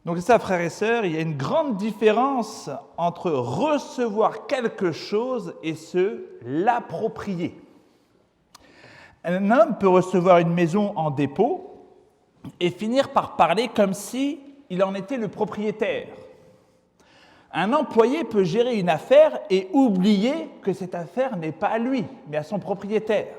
Donc c'est ça, frères et sœurs, il y a une grande différence entre recevoir quelque chose et se l'approprier. Un homme peut recevoir une maison en dépôt et finir par parler comme si il en était le propriétaire. Un employé peut gérer une affaire et oublier que cette affaire n'est pas à lui, mais à son propriétaire.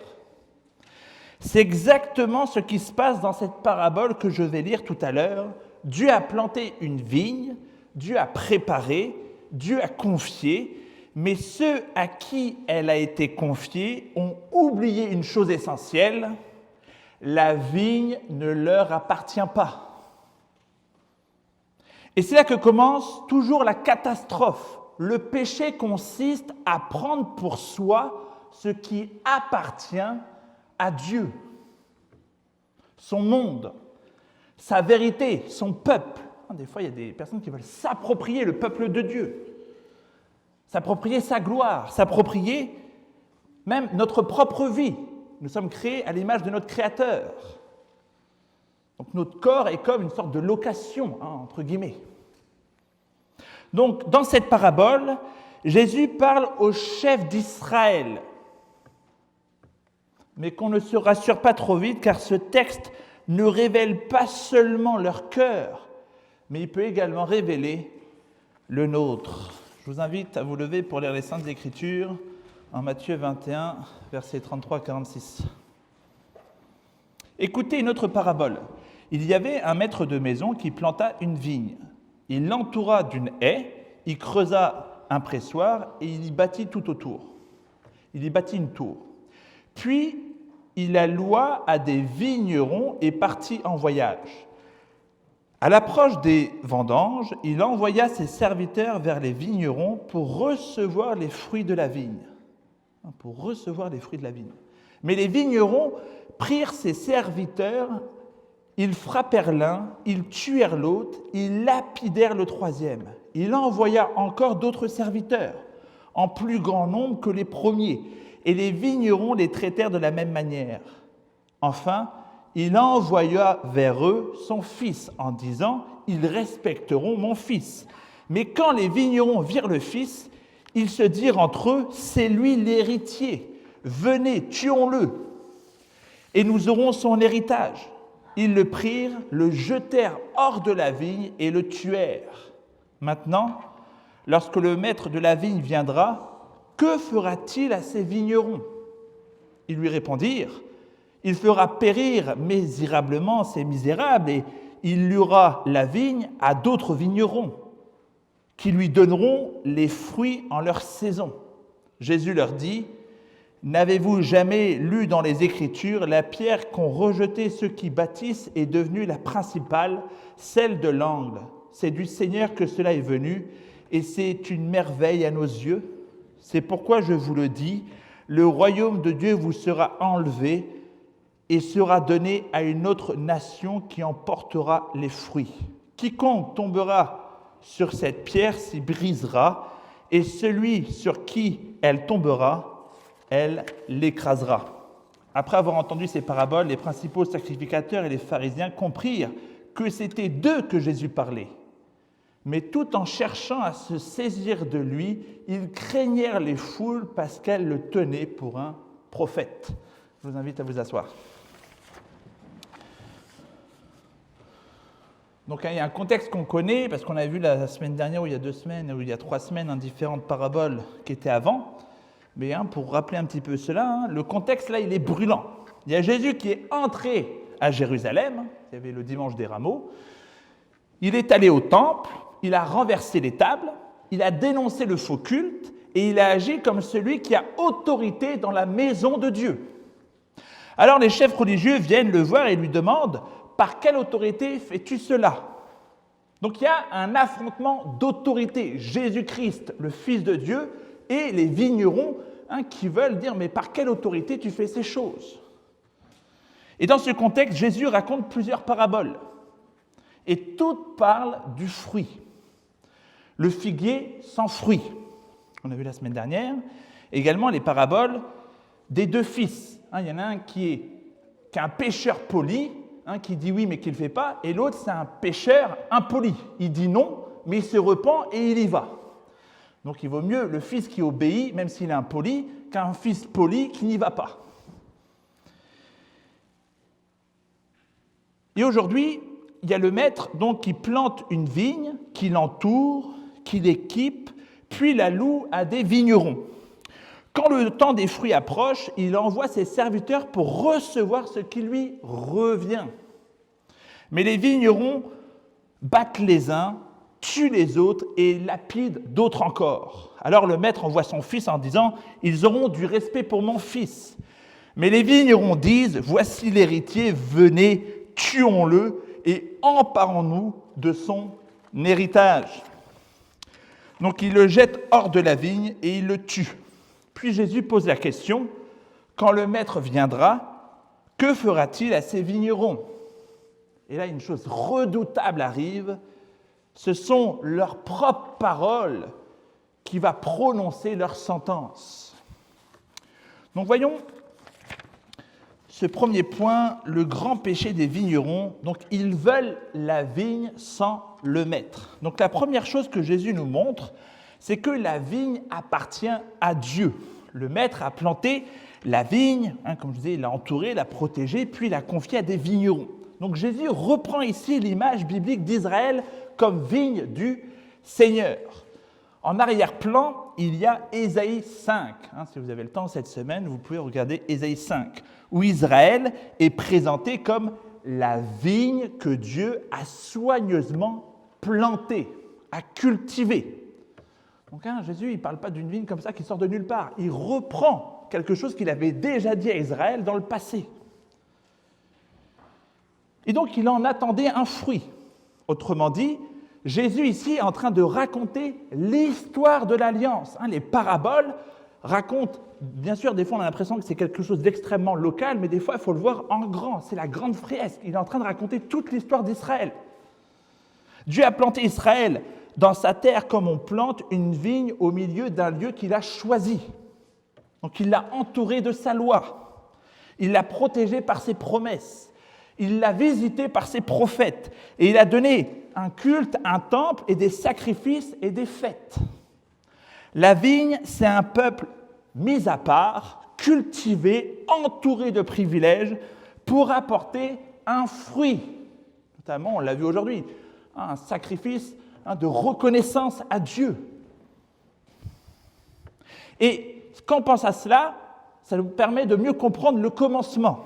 C'est exactement ce qui se passe dans cette parabole que je vais lire tout à l'heure. Dieu a planté une vigne, Dieu a préparé, Dieu a confié, mais ceux à qui elle a été confiée ont oublié une chose essentielle, la vigne ne leur appartient pas. Et c'est là que commence toujours la catastrophe. Le péché consiste à prendre pour soi ce qui appartient à Dieu, son monde, sa vérité, son peuple. Des fois, il y a des personnes qui veulent s'approprier le peuple de Dieu, s'approprier sa gloire, s'approprier même notre propre vie. Nous sommes créés à l'image de notre Créateur. Donc notre corps est comme une sorte de location, entre guillemets. Donc, dans cette parabole, Jésus parle aux chefs d'Israël. Mais qu'on ne se rassure pas trop vite, car ce texte ne révèle pas seulement leur cœur, mais il peut également révéler le nôtre. Je vous invite à vous lever pour lire les Saintes Écritures en Matthieu 21, versets 33-46. Écoutez une autre parabole. Il y avait un maître de maison qui planta une vigne. Il l'entoura d'une haie, il creusa un pressoir et il y bâtit tout autour. Il y bâtit une tour. Puis, il la loua à des vignerons et partit en voyage. À l'approche des vendanges, il envoya ses serviteurs vers les vignerons pour recevoir les fruits de la vigne. Pour recevoir les fruits de la vigne. Mais les vignerons prirent ses serviteurs. Ils frappèrent l'un, ils tuèrent l'autre, ils lapidèrent le troisième. Il envoya encore d'autres serviteurs, en plus grand nombre que les premiers, et les vignerons les traitèrent de la même manière. Enfin, il envoya vers eux son fils, en disant « Ils respecteront mon fils ». Mais quand les vignerons virent le fils, ils se dirent entre eux « C'est lui l'héritier, venez, tuons-le, et nous aurons son héritage ». Ils le prirent, le jetèrent hors de la vigne et le tuèrent. Maintenant, lorsque le maître de la vigne viendra, que fera-t-il à ces vignerons ? Ils lui répondirent, il fera périr misérablement ces misérables et il louera la vigne à d'autres vignerons qui lui donneront les fruits en leur saison. Jésus leur dit, n'avez-vous jamais lu dans les Écritures, la pierre qu'ont rejetée ceux qui bâtissent est devenue la principale, celle de l'angle. C'est du Seigneur que cela est venu, et c'est une merveille à nos yeux. C'est pourquoi je vous le dis, le royaume de Dieu vous sera enlevé et sera donné à une autre nation qui en portera les fruits. Quiconque tombera sur cette pierre s'y brisera, et celui sur qui elle tombera, elle l'écrasera. Après avoir entendu ces paraboles, les principaux sacrificateurs et les pharisiens comprirent que c'était d'eux que Jésus parlait. Mais tout en cherchant à se saisir de lui, ils craignèrent les foules parce qu'elles le tenaient pour un prophète. Je vous invite à vous asseoir. Donc il y a un contexte qu'on connaît, parce qu'on a vu la semaine dernière, ou il y a 2 semaines, ou il y a 3 semaines, différentes paraboles qui étaient avant. Mais pour rappeler un petit peu cela, le contexte là, il est brûlant. Il y a Jésus qui est entré à Jérusalem, il y avait le dimanche des rameaux, il est allé au temple, il a renversé les tables, il a dénoncé le faux culte et il a agi comme celui qui a autorité dans la maison de Dieu. Alors les chefs religieux viennent le voir et lui demandent « Par quelle autorité fais-tu cela ?» Donc il y a un affrontement d'autorité. Jésus-Christ, le Fils de Dieu, et les vignerons qui veulent dire « Mais par quelle autorité tu fais ces choses ?» Et dans ce contexte, Jésus raconte plusieurs paraboles. Et toutes parlent du fruit. Le figuier sans fruit. On a vu la semaine dernière. Également les paraboles des 2 fils. Il y en a un qui est un pêcheur poli, qui dit oui mais qui ne le fait pas, et l'autre c'est un pécheur impoli. Il dit non, mais il se repent et il y va. Donc il vaut mieux le fils qui obéit, même s'il est impoli, qu'un fils poli qui n'y va pas. Et aujourd'hui, il y a le maître donc, qui plante une vigne, qui l'entoure, qui l'équipe, puis la loue à des vignerons. Quand le temps des fruits approche, il envoie ses serviteurs pour recevoir ce qui lui revient. Mais les vignerons battent les uns, tuent les autres et lapident d'autres encore. Alors le maître envoie son fils en disant « Ils auront du respect pour mon fils ». Mais les vignerons disent « Voici l'héritier, venez, tuons-le et emparons-nous de son héritage. » Donc ils le jettent hors de la vigne et ils le tuent. Puis Jésus pose la question, quand le maître viendra, que fera-t-il à ces vignerons? Et là, une chose redoutable arrive, ce sont leurs propres paroles qui va prononcer leur sentence. Donc voyons ce premier point, le grand péché des vignerons. Donc ils veulent la vigne sans le maître. Donc la première chose que Jésus nous montre, c'est que la vigne appartient à Dieu. Le maître a planté la vigne, comme je disais, il l'a entourée, l'a protégée, puis l'a confiée à des vignerons. Donc Jésus reprend ici l'image biblique d'Israël comme vigne du Seigneur. En arrière-plan, il y a Ésaïe 5. Si vous avez le temps cette semaine, vous pouvez regarder Ésaïe 5, où Israël est présenté comme la vigne que Dieu a soigneusement plantée, a cultivée. Donc Jésus, il ne parle pas d'une vigne comme ça qui sort de nulle part. Il reprend quelque chose qu'il avait déjà dit à Israël dans le passé. Et donc, il en attendait un fruit. Autrement dit, Jésus ici est en train de raconter l'histoire de l'Alliance. Les paraboles racontent, bien sûr, des fois on a l'impression que c'est quelque chose d'extrêmement local, mais des fois il faut le voir en grand. C'est la grande fresque. Il est en train de raconter toute l'histoire d'Israël. Dieu a planté Israël dans sa terre comme on plante une vigne au milieu d'un lieu qu'il a choisi. Donc il l'a entouré de sa loi. Il l'a protégé par ses promesses. Il l'a visité par ses prophètes. Et il a donné un culte, un temple et des sacrifices et des fêtes. La vigne, c'est un peuple mis à part, cultivé, entouré de privilèges pour apporter un fruit. Notamment, on l'a vu aujourd'hui, un sacrifice de reconnaissance à Dieu. Et quand on pense à cela, ça nous permet de mieux comprendre le commencement.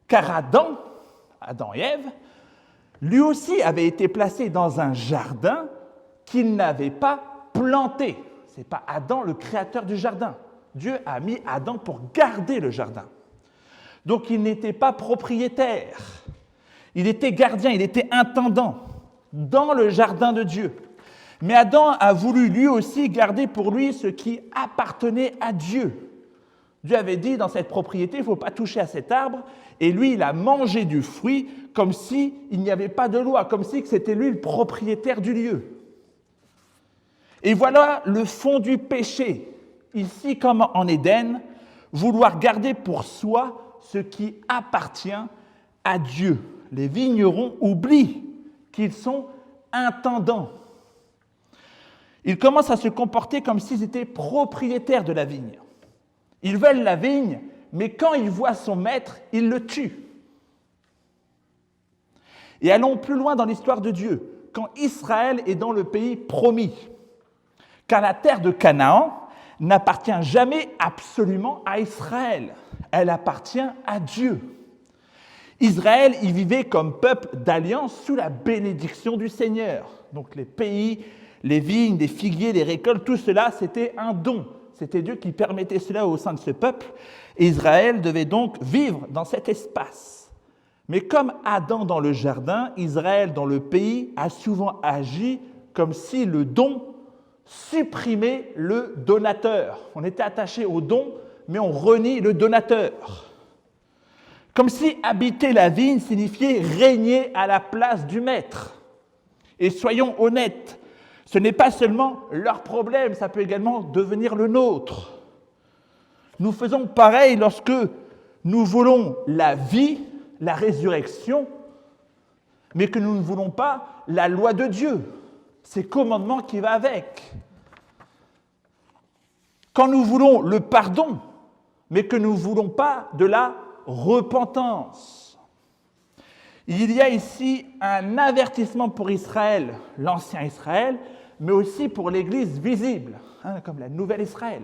Car Adam et Ève, lui aussi avait été placé dans un jardin qu'il n'avait pas planté. Ce n'est pas Adam le créateur du jardin. Dieu a mis Adam pour garder le jardin. Donc il n'était pas propriétaire. Il était gardien, il était intendant dans le jardin de Dieu. Mais Adam a voulu lui aussi garder pour lui ce qui appartenait à Dieu. Dieu avait dit dans cette propriété, il ne faut pas toucher à cet arbre, et lui, il a mangé du fruit comme s'il n'y avait pas de loi, comme si c'était lui le propriétaire du lieu. Et voilà le fond du péché. Ici, comme en Éden, vouloir garder pour soi ce qui appartient à Dieu. Les vignerons oublient qu'ils sont intendants. Ils commencent à se comporter comme s'ils étaient propriétaires de la vigne. Ils veulent la vigne, mais quand ils voient son maître, ils le tuent. Et allons plus loin dans l'histoire de Dieu, quand Israël est dans le pays promis. Car la terre de Canaan n'appartient jamais absolument à Israël. Elle appartient à Dieu. Israël y vivait comme peuple d'alliance sous la bénédiction du Seigneur. Donc les pays, les vignes, les figuiers, les récoltes, tout cela, c'était un don. C'était Dieu qui permettait cela au sein de ce peuple. Et Israël devait donc vivre dans cet espace. Mais comme Adam dans le jardin, Israël dans le pays a souvent agi comme si le don supprimait le donateur. On était attaché au don, mais on renie le donateur. Comme si habiter la vigne signifiait régner à la place du maître. Et soyons honnêtes, ce n'est pas seulement leur problème, ça peut également devenir le nôtre. Nous faisons pareil lorsque nous voulons la vie, la résurrection mais que nous ne voulons pas la loi de Dieu, ses commandements qui va avec. Quand nous voulons le pardon, mais que nous ne voulons pas de la repentance. Il y a ici un avertissement pour Israël, l'ancien Israël, mais aussi pour l'Église visible, comme la nouvelle Israël.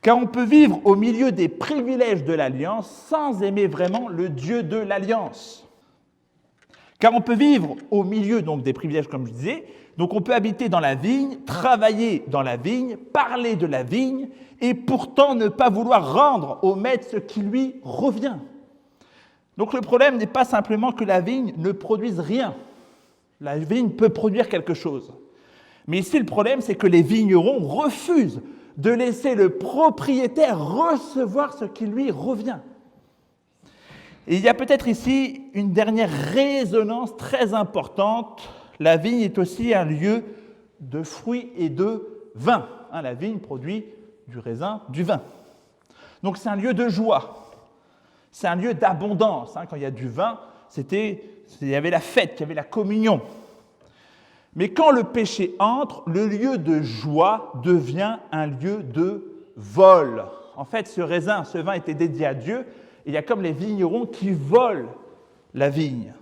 Car on peut vivre au milieu des privilèges de l'Alliance sans aimer vraiment le Dieu de l'Alliance. Car on peut vivre au milieu donc, des privilèges, comme je disais, donc on peut habiter dans la vigne, travailler dans la vigne, parler de la vigne, et pourtant ne pas vouloir rendre au maître ce qui lui revient. Donc le problème n'est pas simplement que la vigne ne produise rien. La vigne peut produire quelque chose. Mais ici, le problème, c'est que les vignerons refusent de laisser le propriétaire recevoir ce qui lui revient. Et il y a peut-être ici une dernière résonance très importante. La vigne est aussi un lieu de fruits et de vin. La vigne produit du raisin, du vin. Donc c'est un lieu de joie. C'est un lieu d'abondance. Quand il y a du vin, il y avait la fête, il y avait la communion. Mais quand le péché entre, le lieu de joie devient un lieu de vol. En fait, ce raisin, ce vin était dédié à Dieu. Et il y a comme les vignerons qui volent la vigne.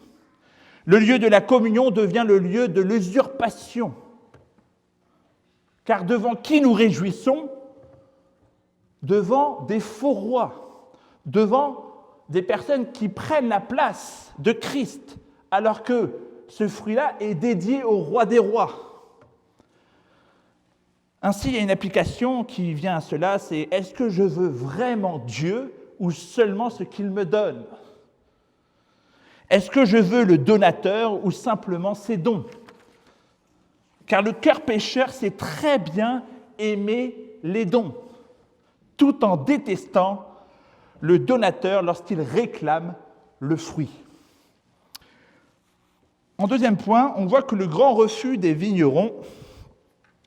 Le lieu de la communion devient le lieu de l'usurpation. Car devant qui nous réjouissons? Devant des faux rois, devant des personnes qui prennent la place de Christ, alors que ce fruit-là est dédié au roi des rois. Ainsi, il y a une application qui vient à cela, c'est « Est-ce que je veux vraiment Dieu ou seulement ce qu'il me donne? Est-ce que je veux le donateur ou simplement ses dons? » Car le cœur pécheur sait très bien aimer les dons, tout en détestant le donateur lorsqu'il réclame le fruit. En deuxième point, on voit que le grand refus des vignerons,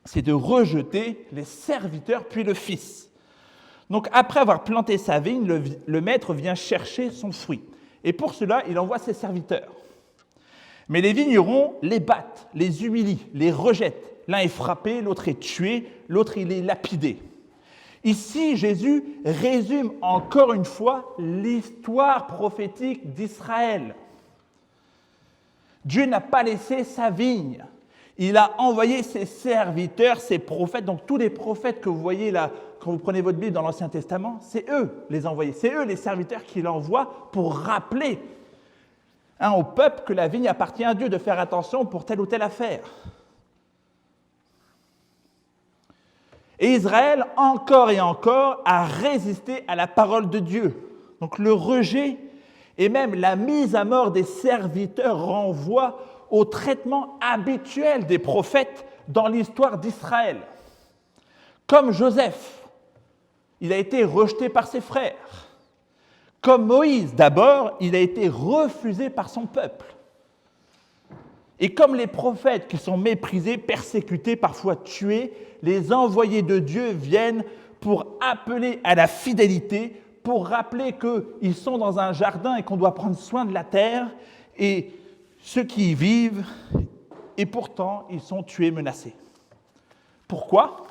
c'est de rejeter les serviteurs puis le fils. Donc après avoir planté sa vigne, le maître vient chercher son fruit. Et pour cela, il envoie ses serviteurs. Mais les vignerons les battent, les humilient, les rejettent. L'un est frappé, l'autre est tué, l'autre il est lapidé. Ici, Jésus résume encore une fois l'histoire prophétique d'Israël. Dieu n'a pas laissé sa vigne. Il a envoyé ses serviteurs, ses prophètes. Donc tous les prophètes que vous voyez là, quand vous prenez votre Bible dans l'Ancien Testament, c'est eux les envoyés. C'est eux les serviteurs qu'il envoie pour rappeler au peuple que la vigne appartient à Dieu, de faire attention pour telle ou telle affaire. Et Israël, encore et encore, a résisté à la parole de Dieu. Donc le rejet et même la mise à mort des serviteurs renvoient au traitement habituel des prophètes dans l'histoire d'Israël. Comme Joseph, il a été rejeté par ses frères. Comme Moïse, d'abord, il a été refusé par son peuple. Et comme les prophètes qui sont méprisés, persécutés, parfois tués, les envoyés de Dieu viennent pour appeler à la fidélité, pour rappeler qu'ils sont dans un jardin et qu'on doit prendre soin de la terre et ceux qui y vivent, et pourtant ils sont tués, menacés. Pourquoi?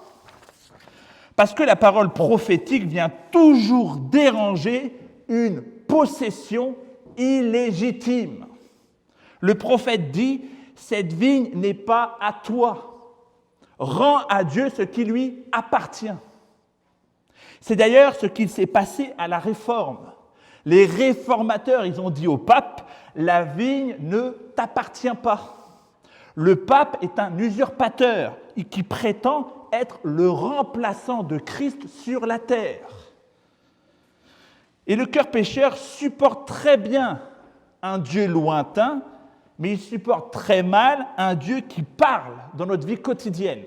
Parce que la parole prophétique vient toujours déranger une possession illégitime. Le prophète dit « Cette vigne n'est pas à toi. Rends à Dieu ce qui lui appartient. » C'est d'ailleurs ce qu'il s'est passé à la Réforme. Les réformateurs, ils ont dit au pape « La vigne ne t'appartient pas. » Le pape est un usurpateur qui prétend être le remplaçant de Christ sur la terre. Et le cœur pécheur supporte très bien un Dieu lointain, mais il supporte très mal un Dieu qui parle dans notre vie quotidienne.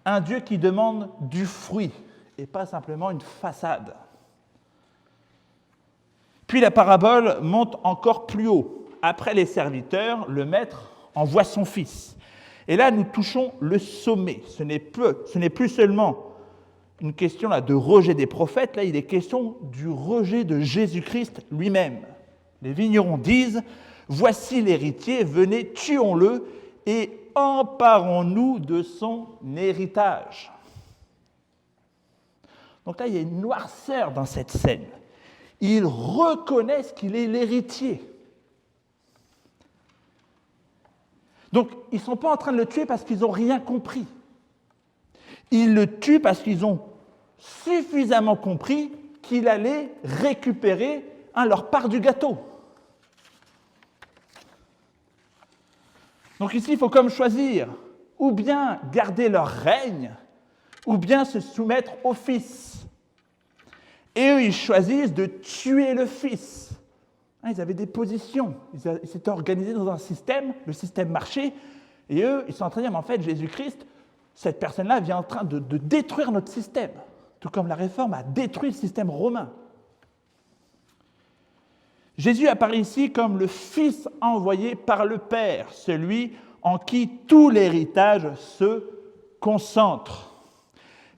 Un Dieu qui demande du fruit et pas simplement une façade. Puis la parabole monte encore plus haut. Après les serviteurs, le maître envoie son fils. Et là, nous touchons le sommet. Ce n'est plus seulement une question là, de rejet des prophètes, là, il est question du rejet de Jésus-Christ lui-même. Les vignerons disent « Voici l'héritier, venez, tuons-le et emparons-nous de son héritage. » Donc là, il y a une noirceur dans cette scène. Ils reconnaissent qu'il est l'héritier. Donc, ils ne sont pas en train de le tuer parce qu'ils n'ont rien compris. Ils le tuent parce qu'ils ont suffisamment compris qu'il allait récupérer leur part du gâteau. Donc ici, il faut comme choisir, ou bien garder leur règne, ou bien se soumettre au Fils. Et eux, ils choisissent de tuer le Fils. Ils avaient des positions, ils s'étaient organisés dans un système, le système marché, et eux, ils sont en train de dire, mais en fait, Jésus-Christ, cette personne-là vient en train de détruire notre système, tout comme la Réforme a détruit le système romain. Jésus apparaît ici comme le Fils envoyé par le Père, celui en qui tout l'héritage se concentre.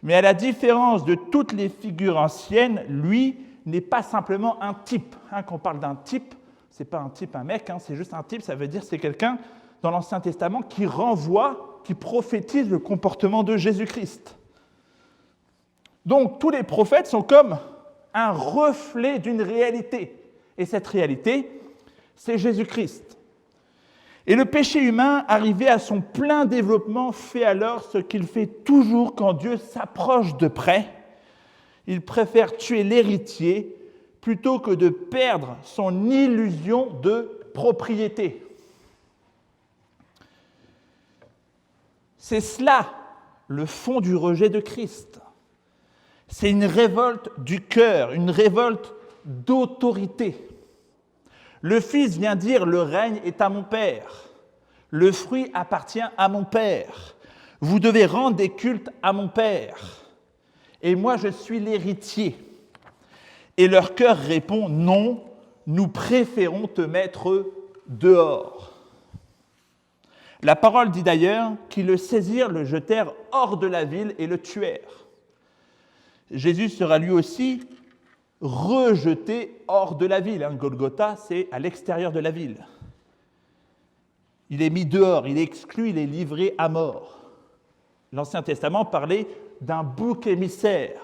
Mais à la différence de toutes les figures anciennes, lui n'est pas simplement un type. Quand on parle d'un type, ce n'est pas un type, un mec, c'est juste un type, ça veut dire que c'est quelqu'un dans l'Ancien Testament qui renvoie, qui prophétise le comportement de Jésus-Christ. Donc tous les prophètes sont comme un reflet d'une réalité. Et cette réalité, c'est Jésus-Christ. Et le péché humain, arrivé à son plein développement, fait alors ce qu'il fait toujours quand Dieu s'approche de près. Il préfère tuer l'héritier plutôt que de perdre son illusion de propriété. C'est cela, le fond du rejet de Christ. C'est une révolte du cœur, une révolte d'autorité. Le Fils vient dire « Le règne est à mon Père. Le fruit appartient à mon Père. Vous devez rendre des cultes à mon Père. Et moi, je suis l'héritier. » Et leur cœur répond « Non, nous préférons te mettre dehors. » La parole dit d'ailleurs qu'ils le saisirent, le jetèrent hors de la ville et le tuèrent. Jésus sera lui aussi rejeté hors de la ville. Golgotha, c'est à l'extérieur de la ville. Il est mis dehors, il est exclu, il est livré à mort. L'Ancien Testament parlait d'un bouc émissaire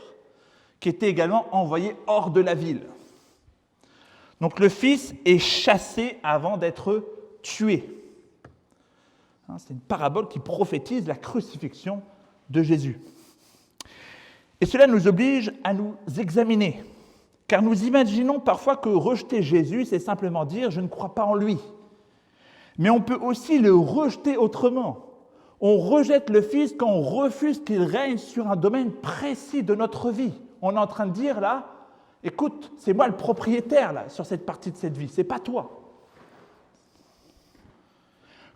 qui était également envoyé hors de la ville. Donc le Fils est chassé avant d'être tué. C'est une parabole qui prophétise la crucifixion de Jésus. Et cela nous oblige à nous examiner, car nous imaginons parfois que rejeter Jésus, c'est simplement dire « je ne crois pas en lui ». Mais on peut aussi le rejeter autrement. On rejette le Fils quand on refuse qu'il règne sur un domaine précis de notre vie. On est en train de dire là, écoute, c'est moi le propriétaire là, sur cette partie de cette vie, c'est pas toi.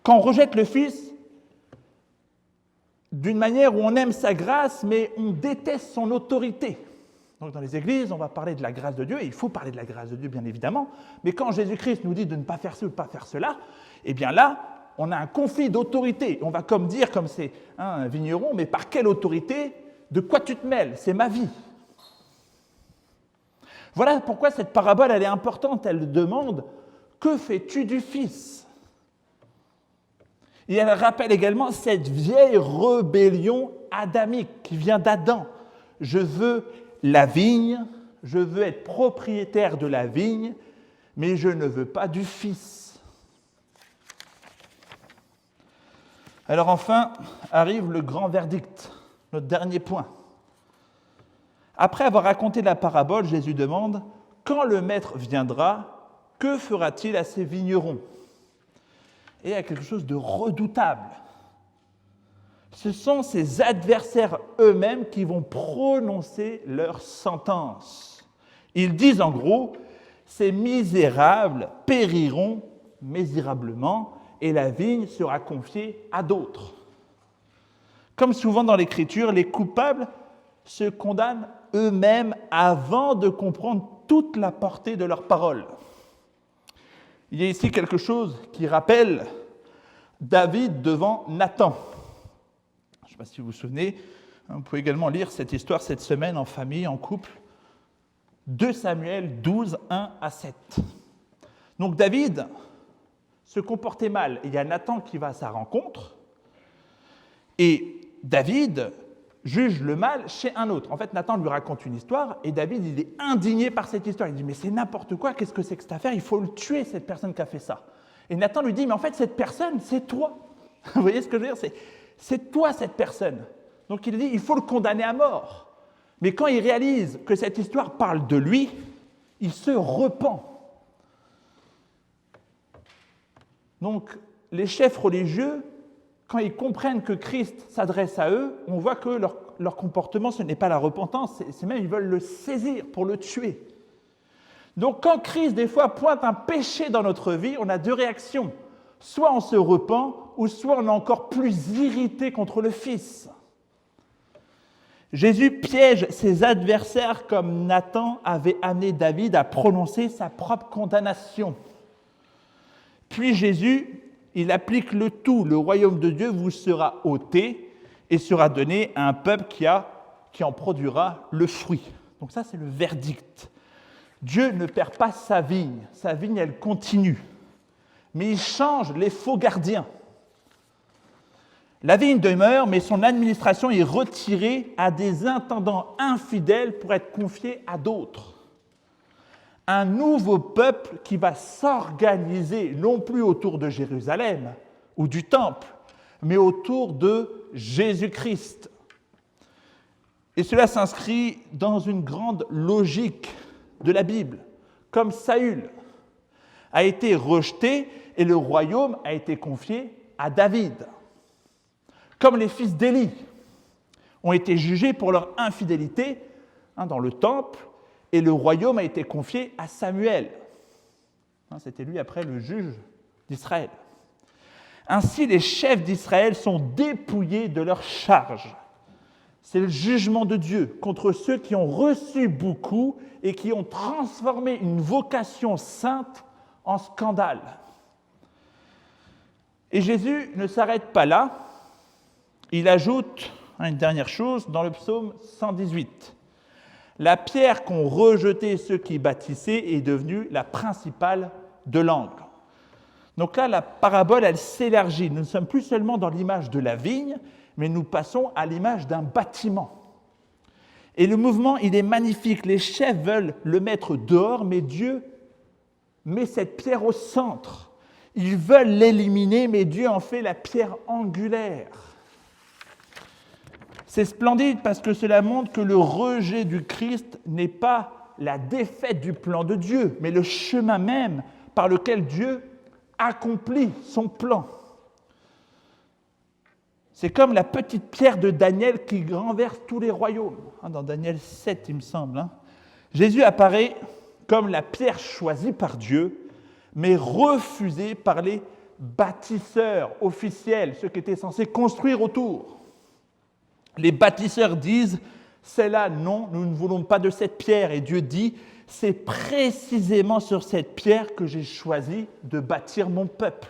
Quand on rejette le Fils, d'une manière où on aime sa grâce, mais on déteste son autorité. Donc dans les églises, on va parler de la grâce de Dieu, et il faut parler de la grâce de Dieu, bien évidemment, mais quand Jésus-Christ nous dit de ne pas faire ci ou de ne pas faire cela, eh bien là, on a un conflit d'autorité. On va comme dire, comme c'est un vigneron, mais par quelle autorité? De quoi tu te mêles? C'est ma vie. Voilà pourquoi cette parabole, elle est importante. Elle demande, que fais-tu du Fils? Et elle rappelle également cette vieille rébellion adamique qui vient d'Adam. Je veux la vigne, je veux être propriétaire de la vigne, mais je ne veux pas du Fils. Alors enfin, arrive le grand verdict, notre dernier point. Après avoir raconté la parabole, Jésus demande « Quand le maître viendra, que fera-t-il à ces vignerons ?» Et il y a quelque chose de redoutable. Ce sont ces adversaires eux-mêmes qui vont prononcer leur sentence. Ils disent en gros, ces misérables périront misérablement et la vigne sera confiée à d'autres. Comme souvent dans l'Écriture, les coupables se condamnent eux-mêmes avant de comprendre toute la portée de leurs paroles. Il y a ici quelque chose qui rappelle David devant Nathan. Je ne sais pas si vous vous souvenez, vous pouvez également lire cette histoire cette semaine en famille, en couple. 2 Samuel 12, 1 à 7. Donc David se comportait mal. Il y a Nathan qui va à sa rencontre, et David juge le mal chez un autre. En fait, Nathan lui raconte une histoire, et David, il est indigné par cette histoire. Il dit, mais c'est n'importe quoi, qu'est-ce que c'est que cette affaire? Il faut le tuer, cette personne qui a fait ça. Et Nathan lui dit, mais en fait, cette personne, c'est toi. Vous voyez ce que je veux dire? C'est toi, cette personne. Donc il dit, il faut le condamner à mort. Mais quand il réalise que cette histoire parle de lui, il se repent. Donc, les chefs religieux, quand ils comprennent que Christ s'adresse à eux, on voit que leur comportement, ce n'est pas la repentance, c'est même, ils veulent le saisir pour le tuer. Donc, quand Christ, des fois, pointe un péché dans notre vie, on a deux réactions. Soit on se repent, ou soit on est encore plus irrité contre le Fils. Jésus piège ses adversaires comme Nathan avait amené David à prononcer sa propre condamnation. Puis Jésus, il applique le tout. Le royaume de Dieu vous sera ôté et sera donné à un peuple qui en produira le fruit. Donc ça, c'est le verdict. Dieu ne perd pas sa vigne, elle continue. Mais il change les faux gardiens. La vigne demeure, mais son administration est retirée à des intendants infidèles pour être confiée à d'autres. Un nouveau peuple qui va s'organiser, non plus autour de Jérusalem ou du temple, mais autour de Jésus-Christ. Et cela s'inscrit dans une grande logique de la Bible. Comme Saül a été rejeté et le royaume a été confié à David. Comme les fils d'Élie ont été jugés pour leur infidélité dans le temple, et le royaume a été confié à Samuel. C'était lui après le juge d'Israël. Ainsi, les chefs d'Israël sont dépouillés de leur charge. C'est le jugement de Dieu contre ceux qui ont reçu beaucoup et qui ont transformé une vocation sainte en scandale. Et Jésus ne s'arrête pas là. Il ajoute une dernière chose dans le psaume 118. La pierre qu'ont rejetée ceux qui bâtissaient est devenue la principale de l'angle. Donc là, la parabole, elle s'élargit. Nous ne sommes plus seulement dans l'image de la vigne, mais nous passons à l'image d'un bâtiment. Et le mouvement, il est magnifique. Les chefs veulent le mettre dehors, mais Dieu met cette pierre au centre. Ils veulent l'éliminer, mais Dieu en fait la pierre angulaire. C'est splendide parce que cela montre que le rejet du Christ n'est pas la défaite du plan de Dieu, mais le chemin même par lequel Dieu accomplit son plan. C'est comme la petite pierre de Daniel qui renverse tous les royaumes. Dans Daniel 7, il me semble. Jésus apparaît comme la pierre choisie par Dieu, mais refusée par les bâtisseurs officiels, ceux qui étaient censés construire autour. Les bâtisseurs disent, celle-là, non, nous ne voulons pas de cette pierre. Et Dieu dit, c'est précisément sur cette pierre que j'ai choisi de bâtir mon peuple.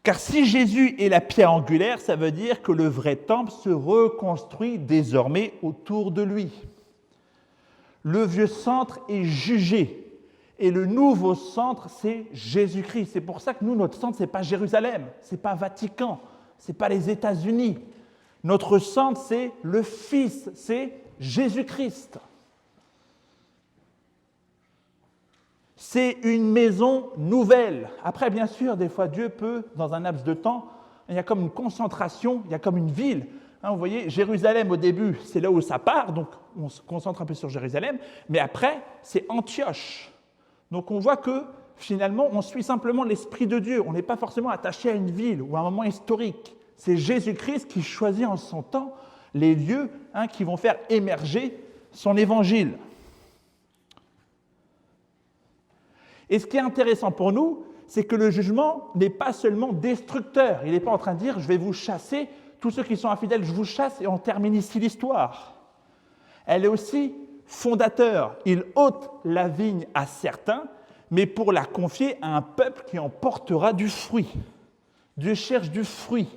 Car si Jésus est la pierre angulaire, ça veut dire que le vrai temple se reconstruit désormais autour de lui. Le vieux centre est jugé et le nouveau centre, c'est Jésus-Christ. C'est pour ça que nous, notre centre, ce n'est pas Jérusalem, ce n'est pas Vatican, ce n'est pas les États-Unis. Notre centre, c'est le Fils, c'est Jésus-Christ. C'est une maison nouvelle. Après, bien sûr, des fois, Dieu peut, dans un laps de temps, il y a comme une concentration, il y a comme une ville. Vous voyez, Jérusalem, au début, c'est là où ça part, donc on se concentre un peu sur Jérusalem, mais après, c'est Antioche. Donc on voit que, finalement, on suit simplement l'Esprit de Dieu. On n'est pas forcément attaché à une ville ou à un moment historique. C'est Jésus-Christ qui choisit en son temps les lieux qui vont faire émerger son évangile. Et ce qui est intéressant pour nous, c'est que le jugement n'est pas seulement destructeur. Il n'est pas en train de dire « je vais vous chasser, tous ceux qui sont infidèles, je vous chasse et on termine ici l'histoire ». Elle est aussi fondateur. Il ôte la vigne à certains, mais pour la confier à un peuple qui en portera du fruit. Dieu cherche du fruit.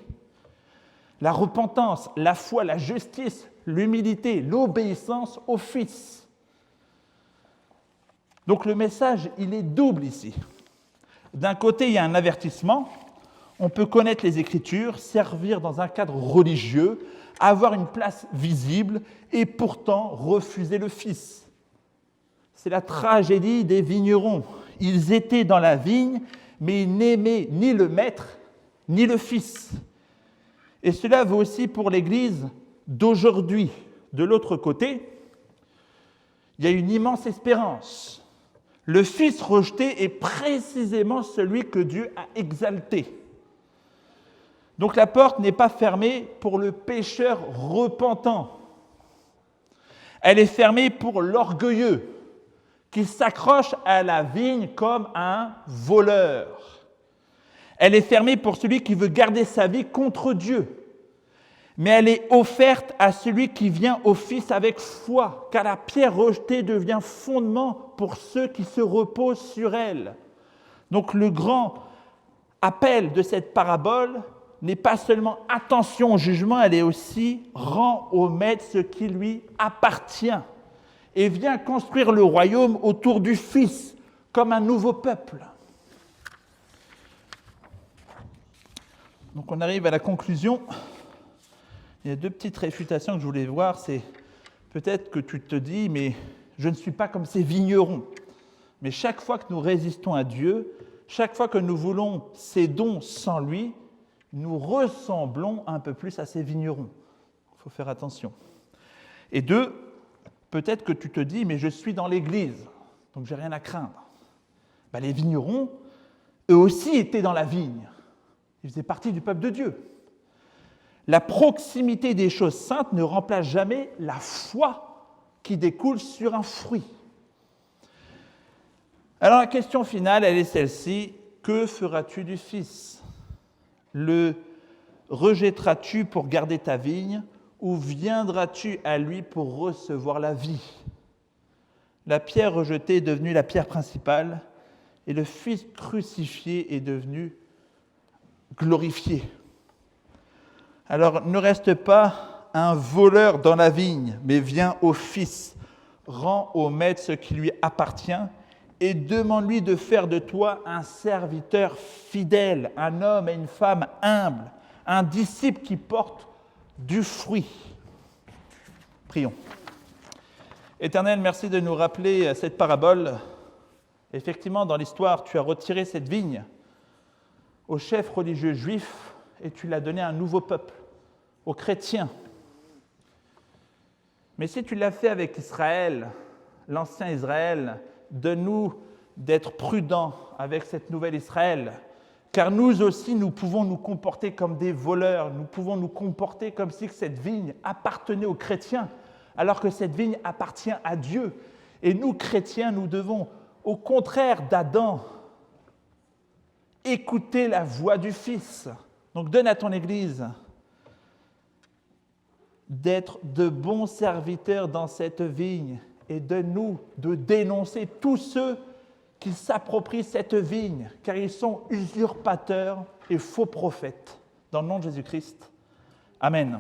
La repentance, la foi, la justice, l'humilité, l'obéissance au Fils. Donc le message, il est double ici. D'un côté, il y a un avertissement. On peut connaître les Écritures, servir dans un cadre religieux, avoir une place visible et pourtant refuser le Fils. C'est la tragédie des vignerons. Ils étaient dans la vigne, mais ils n'aimaient ni le Maître, ni le Fils. Et cela vaut aussi pour l'Église d'aujourd'hui. De l'autre côté, il y a une immense espérance. Le Fils rejeté est précisément celui que Dieu a exalté. Donc la porte n'est pas fermée pour le pécheur repentant. Elle est fermée pour l'orgueilleux qui s'accroche à la vigne comme un voleur. Elle est fermée pour celui qui veut garder sa vie contre Dieu. Mais elle est offerte à celui qui vient au Fils avec foi, car la pierre rejetée devient fondement pour ceux qui se reposent sur elle. Donc le grand appel de cette parabole n'est pas seulement attention au jugement, elle est aussi rend au Maître ce qui lui appartient et vient construire le royaume autour du Fils comme un nouveau peuple. Donc on arrive à la conclusion. Il y a deux petites réfutations que je voulais voir. C'est peut-être que tu te dis, mais je ne suis pas comme ces vignerons. Mais chaque fois que nous résistons à Dieu, chaque fois que nous voulons ses dons sans lui, nous ressemblons un peu plus à ces vignerons. Il faut faire attention. Et deux, peut-être que tu te dis, mais je suis dans l'Église, donc j'ai rien à craindre. Les vignerons, eux aussi étaient dans la vigne. Ils faisaient partie du peuple de Dieu. La proximité des choses saintes ne remplace jamais la foi qui découle sur un fruit. Alors la question finale, elle est celle-ci. Que feras-tu du Fils ? Le rejetteras-tu pour garder ta vigne ou viendras-tu à lui pour recevoir la vie ? La pierre rejetée est devenue la pierre principale et le Fils crucifié est devenu glorifié. Alors ne reste pas un voleur dans la vigne, mais viens au Fils, rends au Maître ce qui lui appartient et demande-lui de faire de toi un serviteur fidèle, un homme et une femme humbles, un disciple qui porte du fruit. Prions. Éternel, merci de nous rappeler cette parabole. Effectivement, dans l'histoire, tu as retiré cette vigne aux chefs religieux juifs et tu l'as donnée à un nouveau peuple, aux chrétiens. Mais si tu l'as fait avec Israël, l'ancien Israël, donne-nous d'être prudents avec cette nouvelle Israël, car nous aussi, nous pouvons nous comporter comme des voleurs, nous pouvons nous comporter comme si cette vigne appartenait aux chrétiens, alors que cette vigne appartient à Dieu. Et nous, chrétiens, nous devons, au contraire d'Adam, écouter la voix du Fils. Donc donne à ton Église d'être de bons serviteurs dans cette vigne et donne-nous de dénoncer tous ceux qui s'approprient cette vigne, car ils sont usurpateurs et faux prophètes. Dans le nom de Jésus-Christ. Amen.